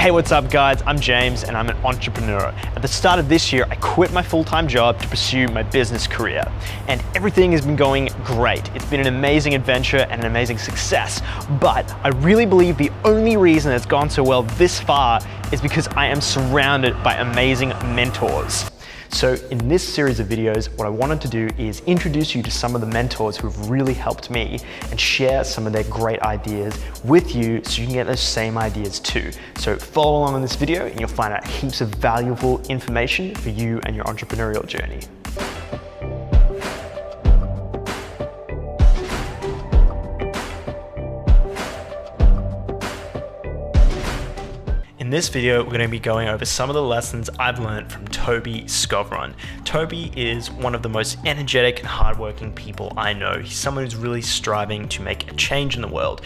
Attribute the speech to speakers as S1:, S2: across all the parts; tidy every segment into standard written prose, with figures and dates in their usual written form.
S1: Hey, what's up guys? I'm James and I'm an entrepreneur. At the start of this year, I quit my full-time job to pursue my business career. And everything has been going great. It's been an amazing adventure and an amazing success. But I really believe the only reason it's gone so well this far is because I am surrounded by amazing mentors. So in this series of videos, what I wanted to do is introduce you to some of the mentors who have really helped me and share some of their great ideas with you so you can get those same ideas too. So follow along in this video and you'll find out heaps of valuable information for you and your entrepreneurial journey. In this video, we're going to be going over some of the lessons I've learned from Tobi Skovron. Tobi is one of the most energetic and hardworking people I know. He's someone who's really striving to make a change in the world.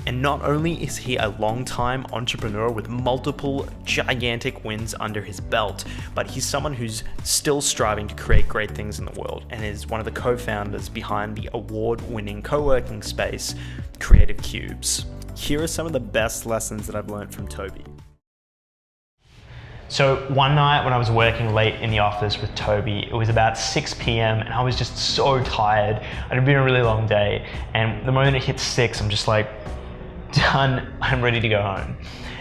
S1: And not only is he a long-time entrepreneur with multiple gigantic wins under his belt, but he's someone who's still striving to create great things in the world and is one of the co-founders behind the award-winning co-working space, Creative Cubes. Here are some of the best lessons that I've learned from Tobi. So one night when I was working late in the office with Tobi, it was about 6 p.m. and I was just so tired. It had been a really long day, and the moment it hit 6, I'm just like, done, I'm ready to go home.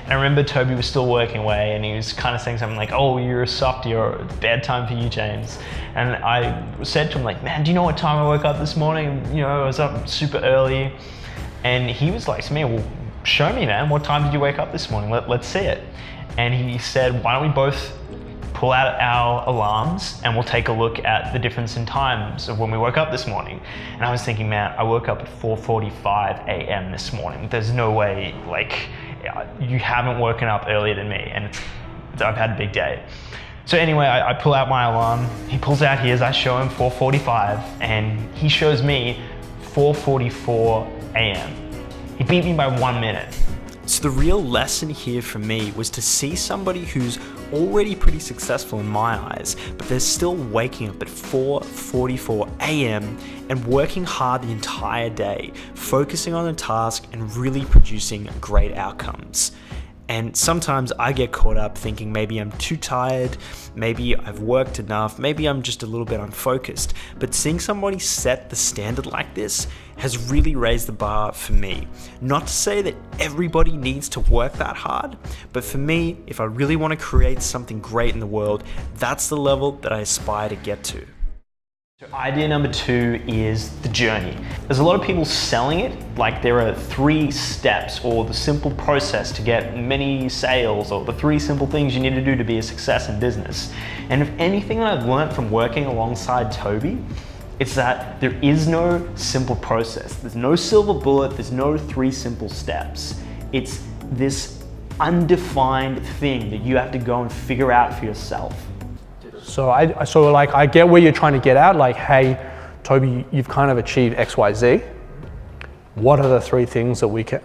S1: And I remember Tobi was still working away and he was kind of saying something like, oh, you're a softie, or it's bad time for you, James. And I said to him like, man, do you know what time I woke up this morning? You know, I was up super early. And he was like to me, well, show me, man, what time did you wake up this morning? Let's see it. And he said, why don't we both pull out our alarms and we'll take a look at the difference in times of when we woke up this morning. And I was thinking, man, I woke up at 4:45 a.m. this morning. There's no way, like, you haven't woken up earlier than me, and I've had a big day. So anyway, I pull out my alarm, he pulls out his, I show him 4:45, and he shows me 4:44 a.m. He beat me by 1 minute. So the real lesson here for me was to see somebody who's already pretty successful in my eyes, but they're still waking up at 4:44 a.m. and working hard the entire day, focusing on a task and really producing great outcomes. And sometimes I get caught up thinking maybe I'm too tired, maybe I've worked enough, maybe I'm just a little bit unfocused. But seeing somebody set the standard like this has really raised the bar for me. Not to say that everybody needs to work that hard, but for me, if I really want to create something great in the world, that's the level that I aspire to get to. So idea number 2 is the journey. There's a lot of people selling it like there are 3 steps or the simple process to get many sales or the 3 simple things you need to do to be a success in business. And if anything that I've learned from working alongside Tobi, it's that there is no simple process. There's no silver bullet, there's no 3 simple steps. It's this undefined thing that you have to go and figure out for yourself.
S2: So I get where you're trying to get at, like, hey, Tobi, you've kind of achieved X, Y, Z. What are the 3 things that we can?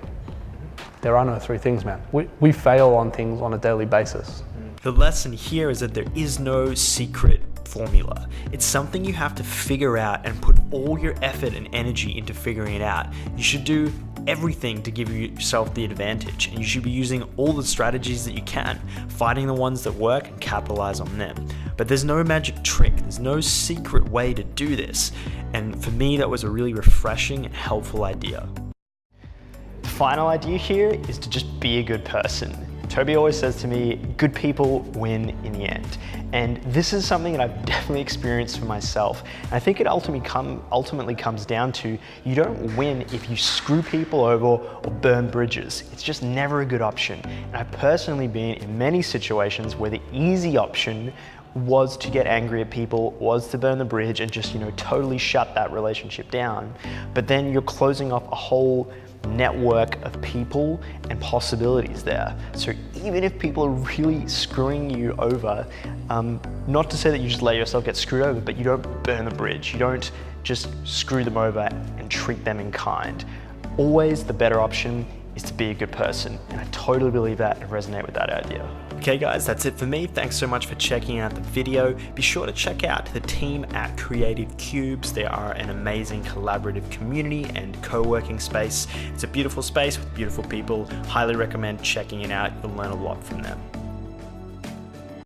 S2: There are no 3 things, man. We fail on things on a daily basis.
S1: The lesson here is that there is no secret formula. It's something you have to figure out and put all your effort and energy into figuring it out. You should do everything to give yourself the advantage, and you should be using all the strategies that you can, finding the ones that work and capitalize on them. But there's no magic trick, there's no secret way to do this. And for me, that was a really refreshing and helpful idea. The final idea here is to just be a good person. Tobi always says to me, good people win in the end. And this is something that I've definitely experienced for myself. And I think it ultimately comes down to, you don't win if you screw people over or burn bridges. It's just never a good option. And I've personally been in many situations where the easy option was to get angry at people, was to burn the bridge and just, totally shut that relationship down. But then you're closing off a whole network of people and possibilities there. So even if people are really screwing you over, not to say that you just let yourself get screwed over, but you don't burn the bridge. You don't just screw them over and treat them in kind. Always the better option is is to be a good person. And I totally believe that and resonate with that idea. Okay guys, that's it for me. Thanks so much for checking out the video. Be sure to check out the team at Creative Cubes. They are an amazing collaborative community and co-working space. It's a beautiful space with beautiful people. Highly recommend checking it out. You'll learn a lot from them.